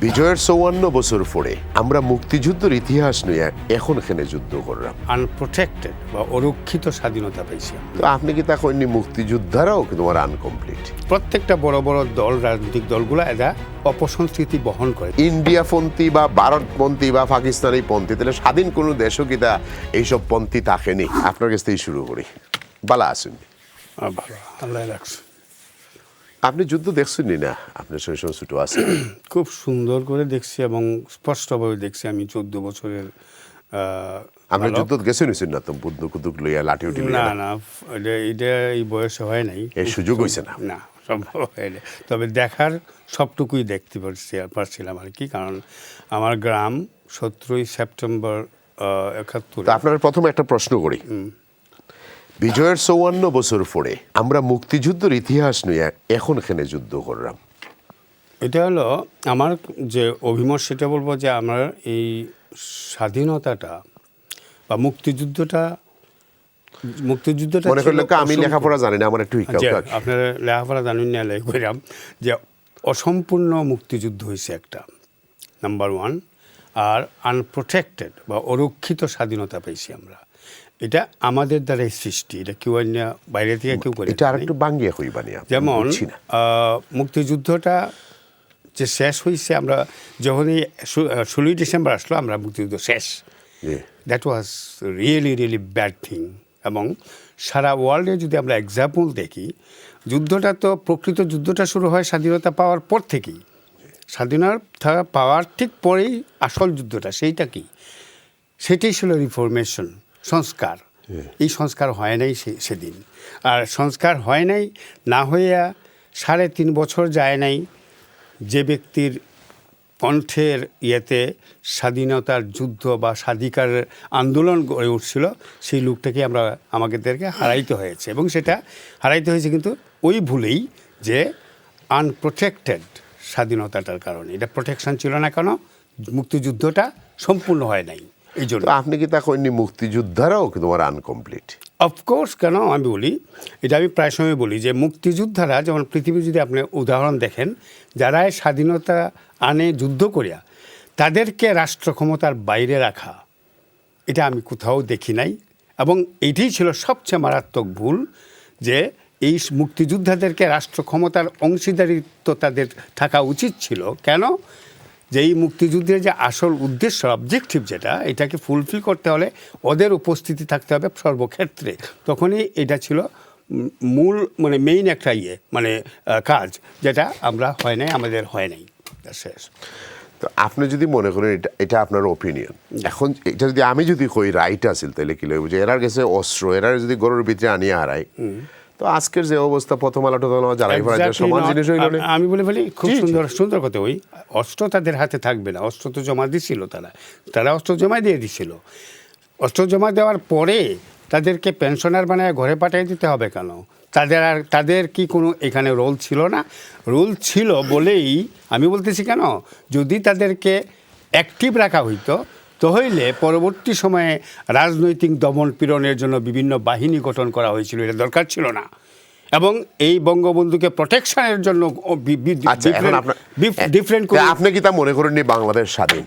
বিজয়ের 54 বছর পরে আমরা মুক্তিযুদ্ধের ইতিহাস নিয়ে এখন এখানে যুদ্ধ করলাম। আনপ্রোটেক্টেড বা অরক্ষিত স্বাধীনতা পাইছি। তো আপনি কি তা কইনি মুক্তিযোদ্ধারাও কিন্তু আমার আনকমপ্লিট? প্রত্যেকটা বড় বড় দল, রাজনৈতিক দলগুলো এরা অপসংস্কৃতি বহন করে। ইন্ডিয়াপন্থী বা ভারতপন্থী বা পাকিস্তানি পন্থী, তাহলে স্বাধীন কোনো দেশও কি তা এইসব পন্থী থাকেনি? আপনার কাছ থেকেই শুরু করি। বালা আসুন। ভালো, আল্লাহ রাখছে। আপনি যুদ্ধ দেখছেনই না? আপনার সেই সময় ছোট আছে। খুব সুন্দর করে দেখছি এবং স্পষ্টভাবে দেখছি। আমি 14 বছরের আপনি যুদ্ধ গেছেন না তো? বুদ্ধ কুতুক লইয়া লাঠি উঠি না না, এটা এই বয়সে হয় নাই, এই সুযোগ হয়েছে না। না, সম্ভব হয়নি। তবে দেখার সবটুকুই দেখতে পারছিলাম আর কি। কারণ আমার গ্রাম 17ই সেপ্টেম্বর 71। আপনার প্রথমে একটা প্রশ্ন করি। বিজয়ের 54 বছর পরে আমরা মুক্তিযুদ্ধের ইতিহাস নিয়ে এখন এখানে যুদ্ধ করলাম। এটা হলো আমার যে অভিমত, সেটা বলবো যে আমার এই স্বাধীনতাটা বা মুক্তিযুদ্ধটা মনে করলে আমি লেখাপড়া জানি না, আমার একটু আপনারা লেখাপড়া জানেন না, কইরাম যে অসম্পূর্ণ মুক্তিযুদ্ধ হয়েছে একটা, নাম্বার 1। আর আনপ্রোটেক্টেড বা অরক্ষিত স্বাধীনতা পেয়েছি আমরা। এটা আমাদের দ্বারাই সৃষ্টি, এটা কেউ বাইরে থেকে কেউ করে। এটা আরেকটু বাঙ্গিয়া কইবানি। যেমন মুক্তিযুদ্ধটা যে শেষ হয়েছে, আমরা যখনই 16ই ডিসেম্বর আসলো, আমরা মুক্তিযুদ্ধ শেষ। That was really really bad thing. এবং সারা ওয়ার্ল্ডে যদি আমরা এক্সাম্পল দেখি, যুদ্ধটা তো প্রকৃত যুদ্ধটা শুরু হয় স্বাধীনতা পাওয়ার পর থেকেই। স্বাধীনতা পাওয়ার ঠিক পরেই আসল যুদ্ধটা, সেইটা কি? সেটাই ছিল রিফরমেশন, সংস্কার। এই সংস্কার হয় নাই সেদিন। আর সংস্কার হয় নাই, না হইয়া 3.5 বছর যায় নাই যে ব্যক্তির কণ্ঠের ইয়েতে স্বাধীনতার যুদ্ধ বা স্বাধিকার আন্দোলন গড়ে উঠছিল, সেই লোকটাকে আমাদেরকে হারাইতে হয়েছে। এবং সেটা হারাইতে হয়েছে কিন্তু ওই ভুলেই যে আনপ্রোটেক্টেড স্বাধীনতাটার কারণে। এটা প্রোটেকশন ছিল না, কেন? মুক্তিযুদ্ধটা সম্পূর্ণ হয় নাই এই জন্য। আপনি কি তা কইনি মুক্তিযোদ্ধারাও কিন্তু আমার আনকমপ্লিট? অফকোর্স, কেন আমি বলি, এটা আমি প্রায় সময় বলি যে মুক্তিযোদ্ধারা, যেমন পৃথিবীর যদি আপনি উদাহরণ দেখেন, যারা স্বাধীনতা আনে যুদ্ধ করিয়া, তাদেরকে রাষ্ট্র ক্ষমতার বাইরে রাখা, এটা আমি কোথাও দেখি নাই। এবং এটাই ছিল সবচেয়ে মারাত্মক ভুল, যে এই মুক্তিযোদ্ধাদেরকে রাষ্ট্র ক্ষমতার অংশীদারিত্ব তাদের থাকা উচিত ছিল। কেন? যে এই মুক্তিযুদ্ধের যে আসল উদ্দেশ্য, অবজেক্টিভ যেটা, এটাকে ফুলফিল করতে হলে ওদের উপস্থিতি থাকতে হবে সর্বক্ষেত্রে। তখনই এটা ছিল মূল, মানে মেইন একটা কাজ, যেটা আমরা হয় নাই, আমাদের হয় নাই। শেষ। তো আপনি যদি মনে করেন এটা আপনার ওপিনিয়ন, এখন এটা যদি আমি যদি কই রাইট আছিল, তাহলে কি লইব যে এরার গেছে অস্ত্র, এরা যদি গরুর ভিতরে আনিয়ে হারায়, তো আজকের যে অবস্থা, প্রথম আলো যারাই সমান জিনিস হইল না। আমি বলি খুব সুন্দর কথা। ওই অস্ত্র তাদের হাতে থাকবে না, অস্ত্র তো জমা দিছিল, তারা অস্ত্র জমা দিয়ে দিছিল। অস্ত্র জমা দেওয়ার পরে তাদেরকে পেনশনার বানায় ঘরে পাঠিয়ে দিতে হবে কেন? তাদের কি কোনো এখানে রোল ছিল না? রোল ছিল বলেই আমি বলতেছি, কেন? যদি তাদেরকে অ্যাক্টিভ রাখা হইতো, তাহলে পরবর্তী সময়ে রাজনৈতিক দমন পীড়নের জন্য বিভিন্ন বাহিনী গঠন করা হয়েছিল, এটা দরকার ছিল না। এবং এই বঙ্গবন্ধুকে প্রোটেকশনের জন্য ডিফারেন্ট। আপনি কি তা মনে করেননি বাংলাদেশ স্বাধীন?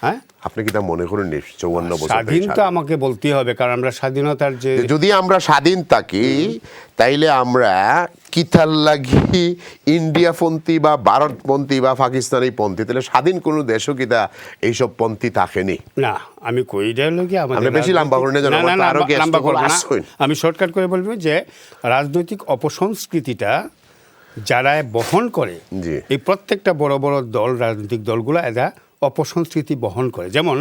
হ্যাঁ, আপনি কি তা মনে করেন 54 বছর স্বাধীন? তো আমাকে বলতে হবে, কারণ আমরা স্বাধীনতার যে, যদি আমরা স্বাধীন থাকি, তাইলে আমরা কিতার লাগি ইন্ডিয়াপন্থী বা ভারতপন্থী বা পাকিস্তানি পন্থী, তাহলে স্বাধীন কোনো দেশও কি তা এইসব পন্থী থাকেনি? না, আমি কই কি আমাদের বেশি লম্বা করে আমি শর্টকাট করে বলবো যে রাজনৈতিক অপসংস্কৃতিটা যারা বহন করে, এই প্রত্যেকটা বড় বড় দল, রাজনৈতিক দলগুলো এরা অপসংস্কৃতি বহন করে। যেমন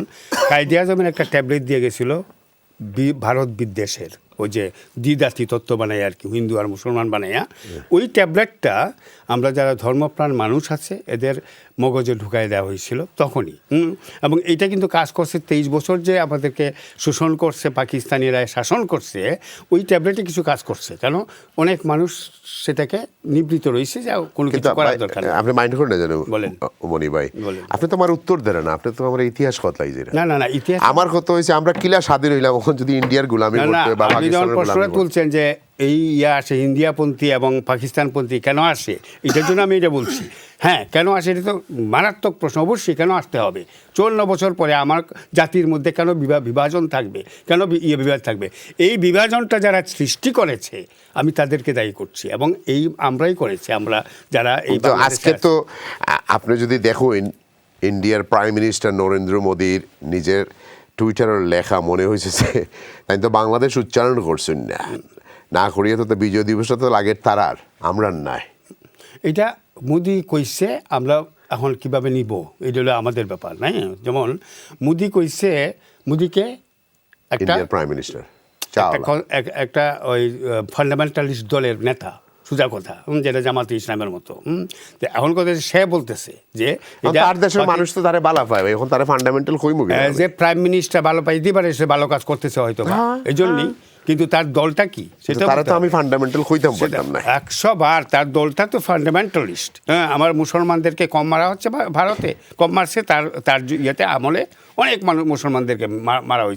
কায়েদে আজমের একটা ট্যাবলেট দিয়ে গেছিল ভারত বিদ্বেষের, ওই যে দ্বিজাতি তত্ত্ব বানায় আর কি, হিন্দু আর মুসলমান বানাইয়া, ওই ট্যাবলেটটা আমরা যারা ধর্মপ্রাণ মানুষ আছে এদের মগজে ঢুকাই দেওয়া হয়েছিল তখনই। এবং এইটা কিন্তু কাজ করছে 23 বছর যে আমাদেরকে শোষণ করছে, পাকিস্তানিরা শাসন করছে, ওই ট্যাবলেটে কিছু কাজ করছে। কেন? অনেক মানুষ সেটাকে নিবৃত রয়েছে, যা কোনো কিছু করার দরকার নেই। আপনি মাইন্ড করেন না জানো বলেন মনি ভাই, আপনি তো আমার উত্তর দেন না, আপনি তো আমার ইতিহাস কথাই যে না ইতিহাস আমার কথা হয়েছে আমরা কিলা স্বাধীন হইলাম, এখন যদি ইন্ডিয়ার গোলামি করতে বা আপনি যখন প্রশ্ন তুলছেন যে এই আসে ইন্ডিয়াপন্থী এবং পাকিস্তানপন্থী কেন আসে, এটার জন্য আমি এটা বলছি। হ্যাঁ, কেন আসে এটা তো মারাত্মক প্রশ্ন, অবশ্যই কেন আসতে হবে। 54 বছর পরে আমার জাতির মধ্যে কেন বিভাজন থাকবে, কেন বিভাদ থাকবে? এই বিভাজনটা যারা সৃষ্টি করেছে আমি তাদেরকে দায়ী করছি, এবং এই আমরাই করেছি, আমরা যারা এই তো আজকে তো আপনি যদি দেখেন ইন্ডিয়ার প্রাইম মিনিস্টার নরেন্দ্র মোদীর নিজের টুইটারের লেখা মনে হয়েছে যে তাই তো বাংলাদেশ উচ্চারণ করছেন না করিয়া তো বিজয় দিবসটা তো লাগের তারার আমরা নাই। এটা মোদি কইছে, আমরা এখন কিভাবে নিব এটা হলো আমাদের ব্যাপার, নাই? যেমন মোদি কইছে, মোদিকে একটা ইন্ডিয়ার প্রাইম মিনিস্টার একটা ওই ফান্ডামেন্টালিস্ট দলের নেতা, সোজা কথা, যেটা জামাতে ইসলামের মতো। তো এখন কথা সে বলতেছে যে তার দেশের মানুষ তো তারা ভালো পায়, এখন তারা ফান্ডামেন্টাল কই মুখে যে প্রাইম মিনিস্টার ভালো পাইতে পারে, সে ভালো কাজ করতেছে হয়তো, এই জন্যই। কিন্তু তার দলটা কি সেটা তো আমি ফান্ডামেন্টাল কইতাম বলতাম না। 100 বার তার দলটা তো ফান্ডামেন্টালিস্ট। হ্যাঁ, আমার মুসলমানদেরকে কম মারা হচ্ছে ভারতে, কম মারছে তার ইয়েতে আমলে অনেক মানুষ মুসলমানদেরকে মারা হয়েছে।